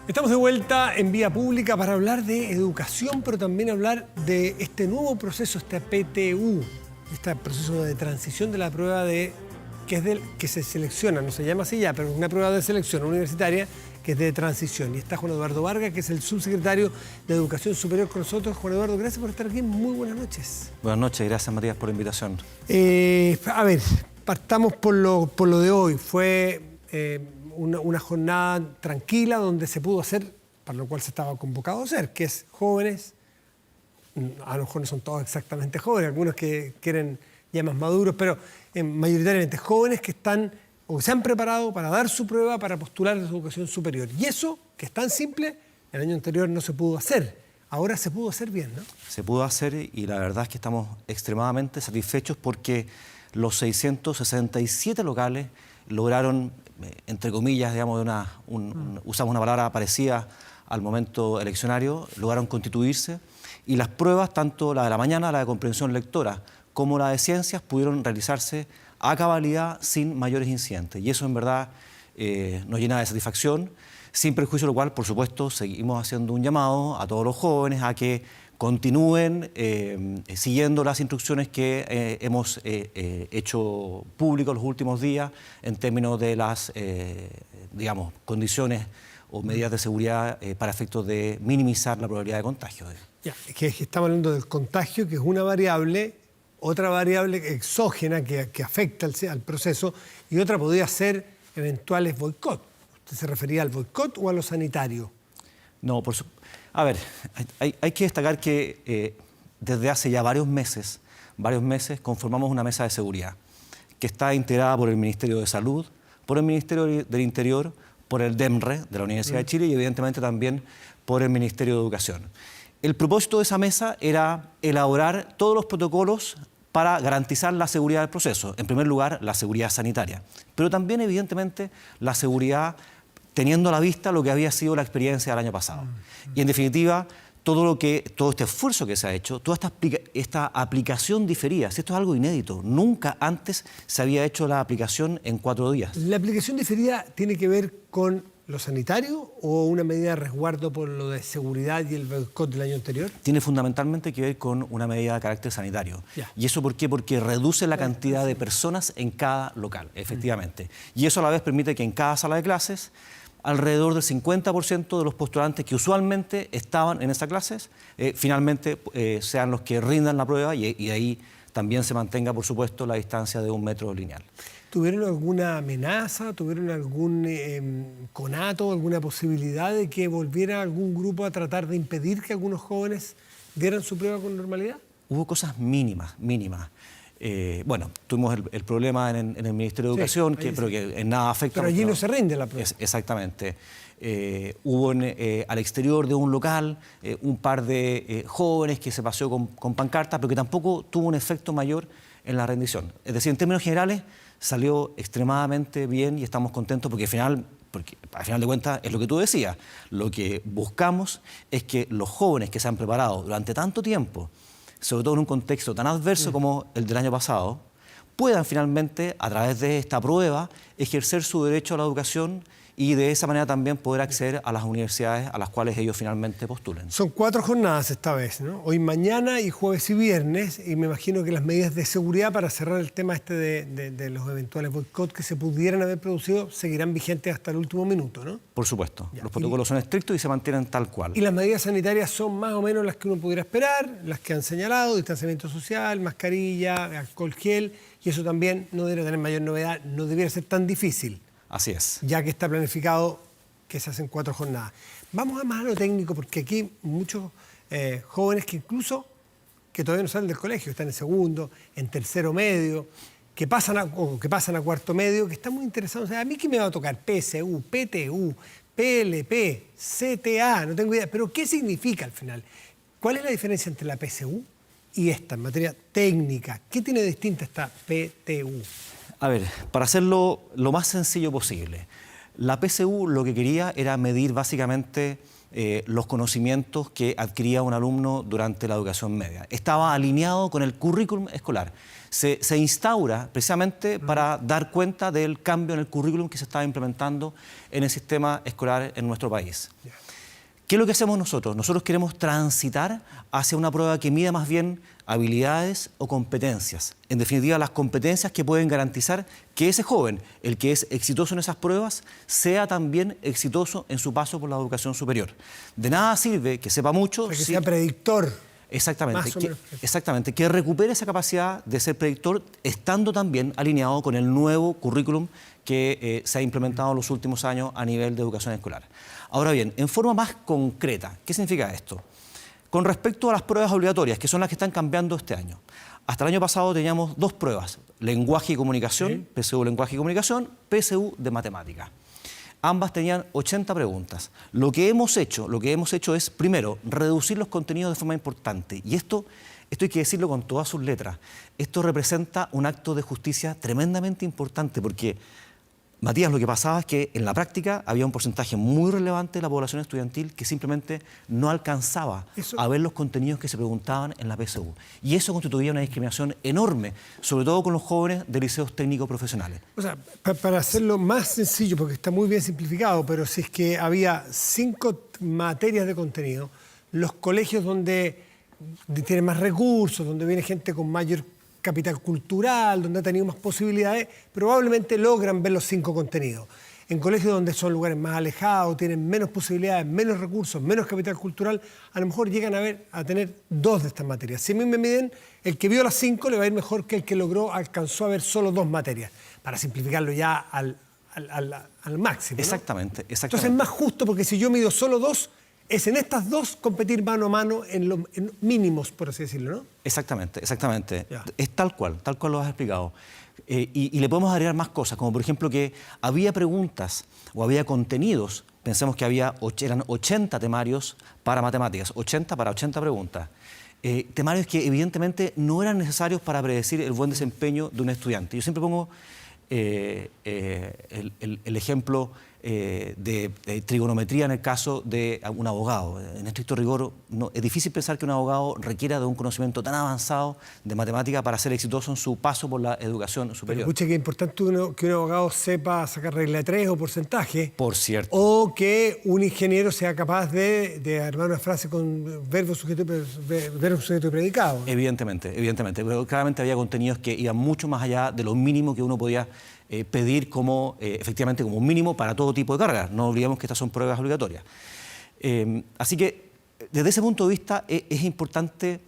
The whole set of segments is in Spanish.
Estamos de vuelta en Vía Pública para hablar de educación, pero también hablar de este nuevo proceso, este PTU, este proceso de transición de la prueba que se selecciona, no se llama así ya, pero es una prueba de selección universitaria que es de transición. Y está Juan Eduardo Vargas, que es el subsecretario de Educación Superior con nosotros. Juan Eduardo, gracias por estar aquí. Muy buenas noches. Buenas noches, gracias Matías por la invitación. A ver, partamos por lo de hoy. Fue una jornada tranquila donde se pudo hacer para lo cual se estaba convocado a hacer, que es jóvenes, a lo mejor no son todos exactamente jóvenes, algunos que quieren ya más maduros, pero mayoritariamente jóvenes que están o se han preparado para dar su prueba para postular a la educación superior. Y eso, que es tan simple, el año anterior no se pudo hacer. Ahora se pudo hacer bien, ¿no? Se pudo hacer y la verdad es que estamos extremadamente satisfechos porque los 667 locales lograron, entre comillas, digamos, usamos una palabra parecida al momento eleccionario, lograron constituirse y las pruebas, tanto la de la mañana, la de comprensión lectora, como la de ciencias, pudieron realizarse a cabalidad sin mayores incidentes. Y eso en verdad nos llena de satisfacción, sin perjuicio de lo cual, por supuesto, seguimos haciendo un llamado a todos los jóvenes a que continúen siguiendo las instrucciones que hemos hecho públicos los últimos días en términos de las, digamos, condiciones o medidas de seguridad para efectos de minimizar la probabilidad de contagio. Ya, es que estamos hablando del contagio, que es una variable, otra variable exógena que afecta al proceso, y otra podría ser eventuales boicot. ¿Usted se refería al boicot o a lo sanitario? No, por supuesto. A ver, hay que destacar que desde hace ya varios meses conformamos una mesa de seguridad que está integrada por el Ministerio de Salud, por el Ministerio del Interior, por el DEMRE de la Universidad de Chile y evidentemente también por el Ministerio de Educación. El propósito de esa mesa era elaborar todos los protocolos para garantizar la seguridad del proceso. En primer lugar, la seguridad sanitaria, pero también evidentemente la seguridad teniendo a la vista lo que había sido la experiencia del año pasado. Y en definitiva, todo este esfuerzo que se ha hecho, toda esta aplicación diferida, si esto es algo inédito, nunca antes se había hecho la aplicación en 4 días. ¿La aplicación diferida tiene que ver con lo sanitario o una medida de resguardo por lo de seguridad y el boicot del año anterior? Tiene fundamentalmente que ver con una medida de carácter sanitario. Ya. ¿Y eso por qué? Porque reduce la cantidad de personas en cada local, efectivamente. Y eso a la vez permite que en cada sala de clases alrededor del 50% de los postulantes que usualmente estaban en esas clases, finalmente sean los que rindan la prueba y ahí también se mantenga, por supuesto, la distancia de 1 metro lineal. ¿Tuvieron alguna amenaza? ¿Tuvieron algún conato, alguna posibilidad de que volviera algún grupo a tratar de impedir que algunos jóvenes dieran su prueba con normalidad? Hubo cosas mínimas. Bueno, tuvimos el problema en el Ministerio de Educación, pero que en nada afecta. Pero allí no se rinde la prueba. Exactamente. Hubo al exterior de un local un par de jóvenes que se paseó con pancartas, pero que tampoco tuvo un efecto mayor en la rendición. Es decir, en términos generales, salió extremadamente bien y estamos contentos porque al final de cuentas es lo que tú decías. Lo que buscamos es que los jóvenes que se han preparado durante tanto tiempo, sobre todo en un contexto tan adverso como el del año pasado, puedan finalmente, a través de esta prueba, ejercer su derecho a la educación y de esa manera también poder acceder a las universidades a las cuales ellos finalmente postulen. Son 4 jornadas esta vez, ¿no? Hoy, mañana y jueves y viernes, y me imagino que las medidas de seguridad para cerrar el tema de los eventuales boicots que se pudieran haber producido seguirán vigentes hasta el último minuto, ¿no? Por supuesto. Ya. Los protocolos son estrictos y se mantienen tal cual. Y las medidas sanitarias son más o menos las que uno pudiera esperar, las que han señalado: distanciamiento social, mascarilla, alcohol gel, y eso también no debería tener mayor novedad, no debería ser tan difícil. Así es. Ya que está planificado que se hacen 4 jornadas. Vamos más a lo técnico, porque aquí muchos jóvenes que todavía no salen del colegio, están en segundo, en tercero medio, que pasan a cuarto medio, que están muy interesados. O sea, ¿a mí qué me va a tocar? PSU, PTU, PLP, CTA, no tengo idea. Pero ¿qué significa al final? ¿Cuál es la diferencia entre la PSU y esta en materia técnica? ¿Qué tiene de distinta esta PTU? A ver, para hacerlo lo más sencillo posible, La PSU lo que quería era medir básicamente los conocimientos que adquiría un alumno durante la educación media. Estaba alineado con el currículum escolar. Se instaura precisamente para dar cuenta del cambio en el currículum que se estaba implementando en el sistema escolar en nuestro país. ¿Qué es lo que hacemos nosotros? Nosotros queremos transitar hacia una prueba que mida más bien habilidades o competencias. En definitiva, las competencias que pueden garantizar que ese joven, el que es exitoso en esas pruebas, sea también exitoso en su paso por la educación superior. De nada sirve que sepa mucho... Para que sea predictor. Exactamente, exactamente, que recupere esa capacidad de ser predictor estando también alineado con el nuevo currículum que se ha implementado en los últimos años a nivel de educación escolar. Ahora bien, en forma más concreta, ¿qué significa esto? Con respecto a las pruebas obligatorias, que son las que están cambiando este año. Hasta el año pasado teníamos 2 pruebas, lenguaje y comunicación, sí. PSU lenguaje y comunicación, PSU de matemática. Ambas tenían 80 preguntas. Lo que hemos hecho es, primero, reducir los contenidos de forma importante. Y esto hay que decirlo con todas sus letras. Esto representa un acto de justicia tremendamente importante porque, Matías, lo que pasaba es que en la práctica había un porcentaje muy relevante de la población estudiantil que simplemente no alcanzaba a ver los contenidos que se preguntaban en la PSU. Y eso constituía una discriminación enorme, sobre todo con los jóvenes de liceos técnicos profesionales. O sea, para hacerlo más sencillo, porque está muy bien simplificado, pero si es que había 5 materias de contenido, los colegios donde tienen más recursos, donde viene gente con mayor capital cultural, donde ha tenido más posibilidades, probablemente logran ver los 5 contenidos. En colegios donde son lugares más alejados, tienen menos posibilidades, menos recursos, menos capital cultural, a lo mejor llegan a tener 2 de estas materias. Si a mí me miden, el que vio las 5 le va a ir mejor que el que alcanzó a ver solo 2 materias, para simplificarlo ya al máximo, ¿no? Exactamente. Entonces es más justo porque si yo mido solo 2, es en estas 2 competir mano a mano en mínimos, por así decirlo, ¿no? Exactamente. Es tal cual lo has explicado. Y le podemos agregar más cosas, como por ejemplo que había preguntas o había contenidos, pensemos que eran 80 temarios para matemáticas, 80 para 80 preguntas. Temarios que evidentemente no eran necesarios para predecir el buen desempeño de un estudiante. Yo siempre pongo el ejemplo de trigonometría en el caso de un abogado. En estricto rigor, es difícil pensar que un abogado requiera de un conocimiento tan avanzado de matemática para ser exitoso en su paso por la educación superior. Pero escuche que es importante que un abogado sepa sacar regla de 3 o porcentaje. Por cierto. O que un ingeniero sea capaz de armar una frase con verbo, sujeto y predicado. Evidentemente. Pero claramente había contenidos que iban mucho más allá de lo mínimo que uno podía pedir efectivamente como un mínimo para todo tipo de cargas. No olvidemos que estas son pruebas obligatorias. Así que, desde ese punto de vista, es importante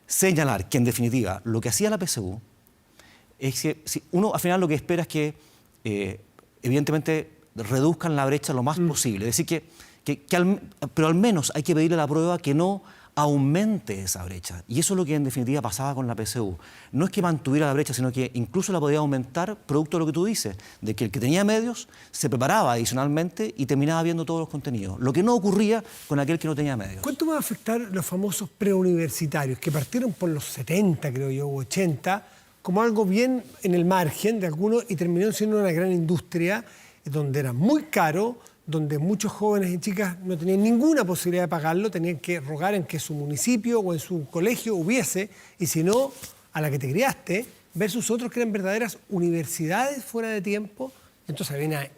señalar que, en definitiva, lo que hacía la PSU es que uno, al final, lo que espera es que, evidentemente, reduzcan la brecha lo más posible. Es decir, pero al menos hay que pedirle a la prueba que no aumente esa brecha. Y eso es lo que en definitiva pasaba con la PSU. No es que mantuviera la brecha, sino que incluso la podía aumentar producto de lo que tú dices, de que el que tenía medios se preparaba adicionalmente y terminaba viendo todos los contenidos. Lo que no ocurría con aquel que no tenía medios. ¿Cuánto va a afectar los famosos preuniversitarios, que partieron por los 70, creo yo, o 80, como algo bien en el margen de algunos y terminaron siendo una gran industria donde era muy caro, donde muchos jóvenes y chicas no tenían ninguna posibilidad de pagarlo, tenían que rogar en que su municipio o en su colegio hubiese, y si no, a la que te criaste, versus otros que eran verdaderas universidades fuera de tiempo? Entonces había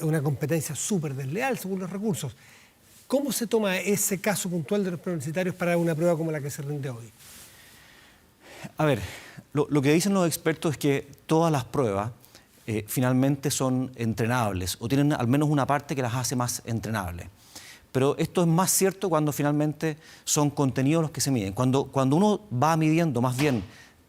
una competencia súper desleal según los recursos. ¿Cómo se toma ese caso puntual de los preuniversitarios para una prueba como la que se rinde hoy? A ver, lo que dicen los expertos es que todas las pruebas finalmente son entrenables o tienen al menos una parte que las hace más entrenables. Pero esto es más cierto cuando finalmente son contenidos los que se miden. Cuando uno va midiendo más bien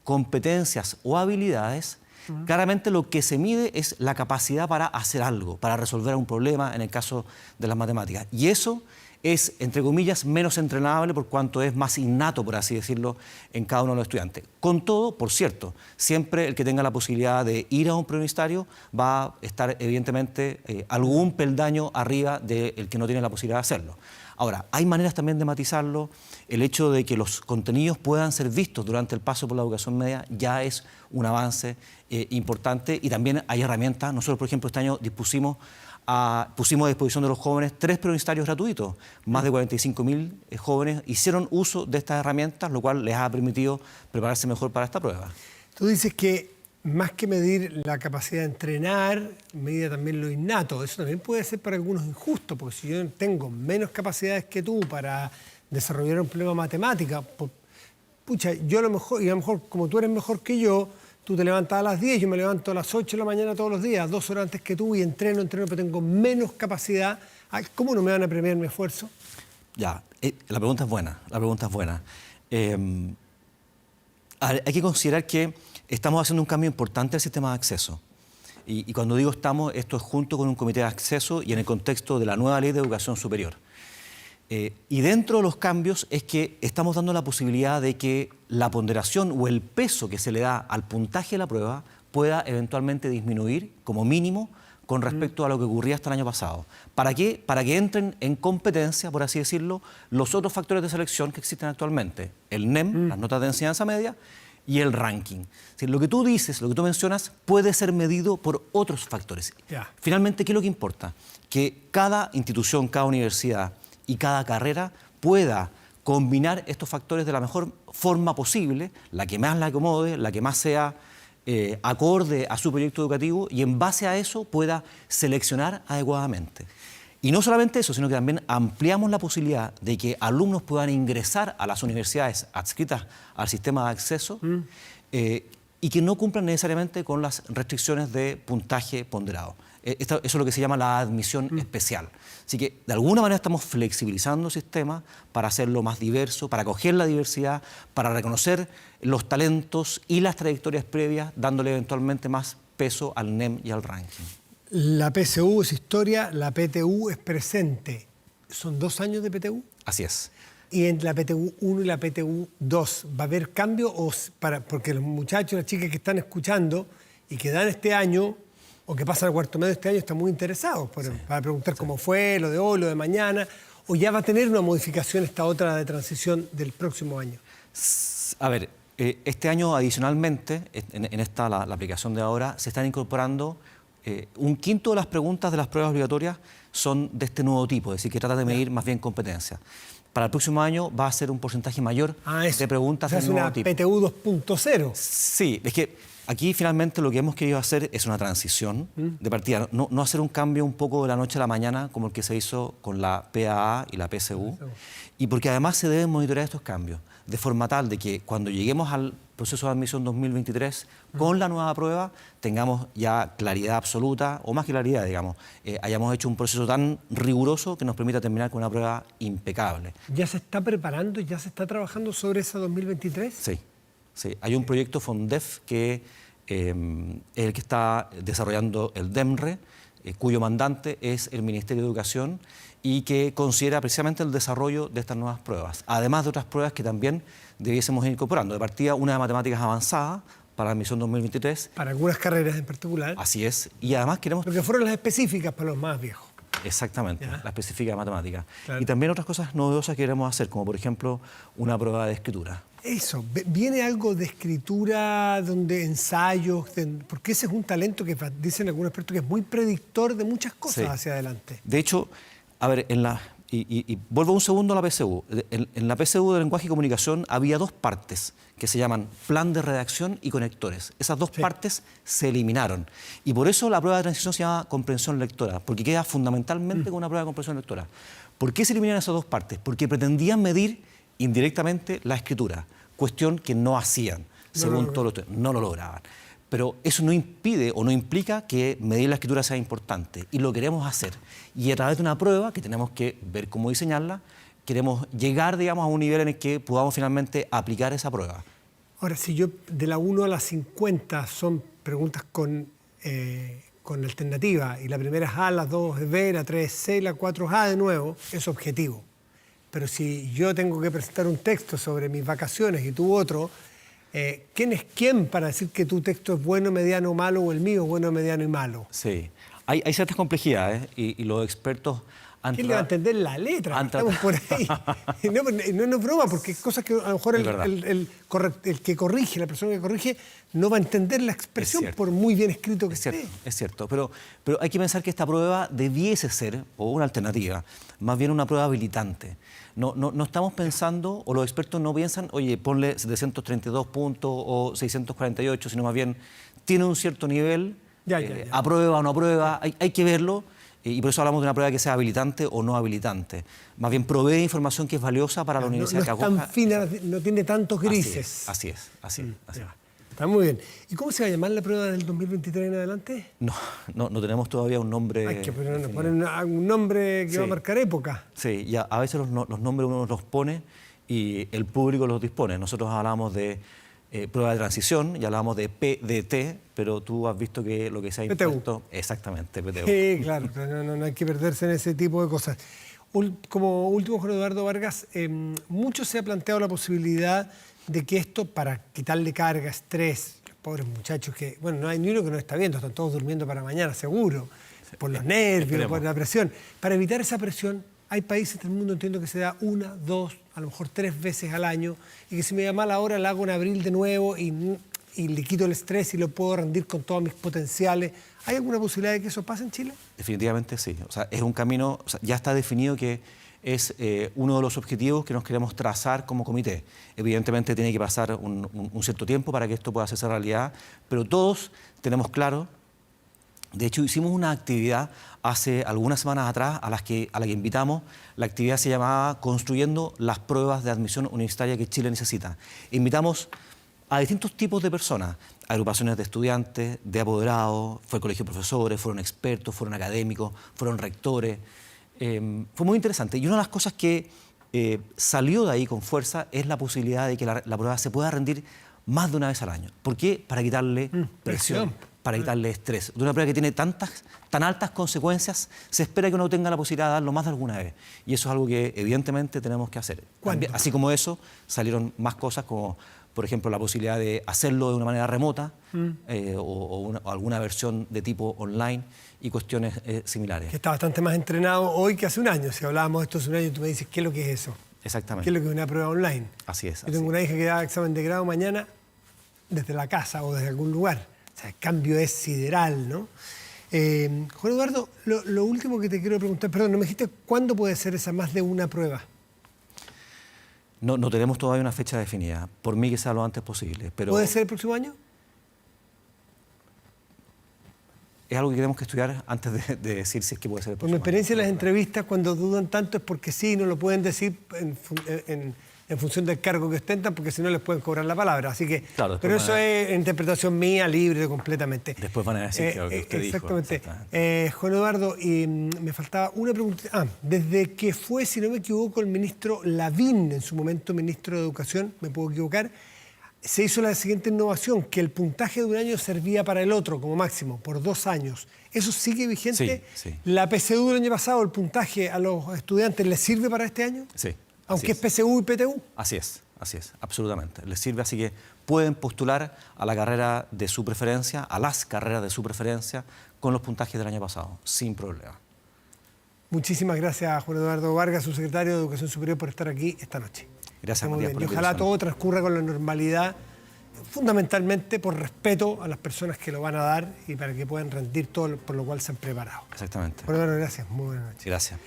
competencias o habilidades, claramente lo que se mide es la capacidad para hacer algo, para resolver un problema en el caso de las matemáticas. Y eso es, entre comillas, menos entrenable por cuanto es más innato, por así decirlo, en cada uno de los estudiantes. Con todo, por cierto, siempre el que tenga la posibilidad de ir a un preuniversitario va a estar, evidentemente, algún peldaño arriba del que no tiene la posibilidad de hacerlo. Ahora, hay maneras también de matizarlo. El hecho de que los contenidos puedan ser vistos durante el paso por la educación media ya es un avance importante y también hay herramientas. Nosotros, por ejemplo, este año dispusimos pusimos a disposición de los jóvenes 3 preuniversitarios gratuitos. Más de 45.000 jóvenes hicieron uso de estas herramientas, lo cual les ha permitido prepararse mejor para esta prueba. Tú dices que más que medir la capacidad de entrenar, mide también lo innato. Eso también puede ser para algunos injusto, porque si yo tengo menos capacidades que tú para desarrollar un problema matemático, pucha, yo a lo mejor como tú eres mejor que yo, tú te levantas a las 10, yo me levanto a las 8 de la mañana todos los días, 2 horas antes que tú, y entreno, pero tengo menos capacidad. ¿Cómo no me van a premiar mi esfuerzo? Ya, la pregunta es buena, hay que considerar que estamos haciendo un cambio importante al sistema de acceso. Y cuando digo estamos, esto es junto con un comité de acceso y en el contexto de la nueva ley de educación superior. Y dentro de los cambios es que estamos dando la posibilidad de que la ponderación o el peso que se le da al puntaje de la prueba pueda eventualmente disminuir como mínimo con respecto a lo que ocurría hasta el año pasado. ¿Para qué? Para que entren en competencia, por así decirlo, los otros factores de selección que existen actualmente. El NEM, las notas de enseñanza media, y el ranking. Es decir, lo que tú dices, lo que tú mencionas, puede ser medido por otros factores. Yeah. Finalmente, ¿qué es lo que importa? Que cada institución, cada universidad y cada carrera pueda combinar estos factores de la mejor forma posible, la que más la acomode, la que más sea acorde a su proyecto educativo, y en base a eso pueda seleccionar adecuadamente. Y no solamente eso, sino que también ampliamos la posibilidad de que alumnos puedan ingresar a las universidades adscritas al sistema de acceso y que no cumplan necesariamente con las restricciones de puntaje ponderado. Eso es lo que se llama la admisión especial. Así que, de alguna manera, estamos flexibilizando el sistema para hacerlo más diverso, para acoger la diversidad, para reconocer los talentos y las trayectorias previas, dándole eventualmente más peso al NEM y al ranking. La PSU es historia, la PTU es presente. ¿Son 2 años de PTU? Así es. Y en la PTU 1 y la PTU 2, ¿va a haber cambio? Porque los muchachos, las chicas que están escuchando y que dan este año, o que pasan al cuarto medio este año, están muy interesados para preguntar cómo fue, lo de hoy, lo de mañana, o ya va a tener una modificación esta otra de transición del próximo año. A ver, este año adicionalmente, la aplicación de ahora, se están incorporando 1/5 de las preguntas de las pruebas obligatorias son de este nuevo tipo, es decir, que trata de medir más bien competencia. Para el próximo año va a ser un porcentaje mayor de preguntas del nuevo tipo. ¿Es una PTU 2.0? Sí, es que aquí finalmente lo que hemos querido hacer es una transición de partida, no hacer un cambio un poco de la noche a la mañana como el que se hizo con la PAA y la PSU, y porque además se deben monitorear estos cambios, de forma tal de que cuando lleguemos al proceso de admisión 2023, con la nueva prueba, tengamos ya claridad absoluta, o más que claridad, digamos, hayamos hecho un proceso tan riguroso que nos permita terminar con una prueba impecable. ¿Ya se está preparando, ya se está trabajando sobre esa 2023? Sí. Sí, hay un proyecto FONDEF que es el que está desarrollando el DEMRE, cuyo mandante es el Ministerio de Educación y que considera precisamente el desarrollo de estas nuevas pruebas, además de otras pruebas que también debiésemos ir incorporando. De partida, una de matemáticas avanzada para la admisión 2023. Para algunas carreras en particular. Así es, y además queremos... Porque fueron las específicas para los más viejos. Exactamente, ¿ya? La específica de matemáticas. Claro. Y también otras cosas novedosas que queremos hacer, como por ejemplo una prueba de escritura. Eso, ¿viene algo de escritura, donde ensayos? Porque ese es un talento que dicen algunos expertos que es muy predictor de muchas cosas hacia adelante. De hecho, a ver, y vuelvo un segundo a la PSU. En la PSU de lenguaje y comunicación había 2 partes que se llaman plan de redacción y conectores. Esas 2 partes se eliminaron. Y por eso la prueba de transición se llama comprensión lectora, porque queda fundamentalmente con una prueba de comprensión lectora. ¿Por qué se eliminan esas 2 partes? Porque pretendían medir indirectamente la escritura, cuestión que no hacían, según todos los... No lo lograban. Pero eso no impide o no implica que medir la escritura sea importante, y lo queremos hacer. Y a través de una prueba, que tenemos que ver cómo diseñarla, queremos llegar, digamos, a un nivel en el que podamos finalmente aplicar esa prueba. Ahora, si yo de la 1 a la 50 son preguntas con alternativa, y la primera es A, la 2 es B, la 3 es C, la 4 es A de nuevo, es objetivo. Pero si yo tengo que presentar un texto sobre mis vacaciones y tú otro, ¿quién es quién para decir que tu texto es bueno, mediano o malo, o el mío es bueno, mediano y malo? Sí, hay ciertas complejidades y los expertos ¿Quién le va a entender la letra? Estamos por ahí. No es broma, porque hay cosas que a lo mejor el que corrige, la persona que corrige, no va a entender la expresión por muy bien escrito que esté. Es cierto, pero hay que pensar que esta prueba debiese ser, o una alternativa, más bien una prueba habilitante. No estamos pensando, o los expertos no piensan, oye, ponle 732 puntos o 648, sino más bien tiene un cierto nivel, aprueba o no aprueba, hay que verlo. Y por eso hablamos de una prueba que sea habilitante o no habilitante. Más bien provee información que es valiosa para la universidad que acoja. No es tan fina, no tiene tantos grises. Así es. Está muy bien. ¿Y cómo se va a llamar la prueba del 2023 en adelante? No tenemos todavía un nombre. Hay que poner un nombre que va a marcar época. Sí, y a veces los nombres uno los pone y el público los dispone. Nosotros hablamos de prueba de transición y hablábamos de PDT, pero tú has visto que lo que se ha impuesto... Exactamente, PTU. Sí, claro, no hay que perderse en ese tipo de cosas. Como último, Juan Eduardo Vargas, mucho se ha planteado la posibilidad de que esto, para quitarle carga, estrés, los pobres muchachos que, bueno, no hay ni uno que no está viendo, están todos durmiendo para mañana, seguro, por los nervios, por la presión. Para evitar esa presión, hay países del mundo, entiendo que se da 1, 2, a lo mejor 3 veces al año, y que si me da mal ahora la hago en abril de nuevo y le quito el estrés y lo puedo rendir con todos mis potenciales. ¿Hay alguna posibilidad de que eso pase en Chile? Definitivamente sí. O sea, es un camino, o sea, ya está definido que es uno de los objetivos que nos queremos trazar como comité. Evidentemente tiene que pasar un cierto tiempo para que esto pueda hacerse realidad, pero todos tenemos claro. De hecho, hicimos una actividad hace algunas semanas atrás a la que invitamos. La actividad se llamaba Construyendo las pruebas de admisión universitaria que Chile necesita. Invitamos a distintos tipos de personas, agrupaciones de estudiantes, de apoderados, fue el colegio de profesores, fueron expertos, fueron académicos, fueron rectores. Fue muy interesante. Y una de las cosas que salió de ahí con fuerza es la posibilidad de que la prueba se pueda rendir más de una vez al año. ¿Por qué? Para quitarle presión, para quitarle estrés. De una prueba que tiene tan altas consecuencias, se espera que uno tenga la posibilidad de darlo más de alguna vez. Y eso es algo que evidentemente tenemos que hacer. Así como eso, salieron más cosas como, por ejemplo, la posibilidad de hacerlo de una manera remota o alguna versión de tipo online y cuestiones similares. Que está bastante más entrenado hoy que hace un año. Si hablábamos de esto hace un año, tú me dices, ¿qué es lo que es eso? Exactamente. ¿Qué es lo que es una prueba online? Así es. Yo tengo una hija que da examen de grado mañana desde la casa o desde algún lugar. O sea, el cambio es sideral, ¿no? Juan Eduardo, lo último que te quiero preguntar, perdón, ¿no me dijiste cuándo puede ser esa más de una prueba? No tenemos todavía una fecha definida. Por mí que sea lo antes posible. Pero ¿puede ser el próximo año? Es algo que tenemos que estudiar antes de decir si es que puede ser el próximo año. Por mi experiencia en las entrevistas, cuando dudan tanto es porque sí, no lo pueden decir en función del cargo que ostentan, porque si no les pueden cobrar la palabra. Así que, claro, pero eso es interpretación mía, libre completamente. Después van a decir que lo que usted exactamente. dijo. Exactamente. Juan Eduardo, y me faltaba una pregunta. Desde que fue, si no me equivoco, el ministro Lavín, en su momento ministro de Educación, me puedo equivocar, se hizo la siguiente innovación, que el puntaje de un año servía para el otro, como máximo, por 2 años. ¿Eso sigue vigente? Sí. ¿La PSU del año pasado, el puntaje a los estudiantes, les sirve para este año? Sí. Aunque es PSU y PTU. Así es, absolutamente. Les sirve, así que pueden postular a la carrera de su preferencia, a las carreras de su preferencia, con los puntajes del año pasado, sin problema. Muchísimas gracias, Juan Eduardo Vargas, subsecretario de Educación Superior, por estar aquí esta noche. Gracias, Matías, por la invitación. Y ojalá todo transcurra con la normalidad, fundamentalmente por respeto a las personas que lo van a dar y para que puedan rendir todo por lo cual se han preparado. Exactamente. Bueno, gracias. Muy buenas noches. Gracias.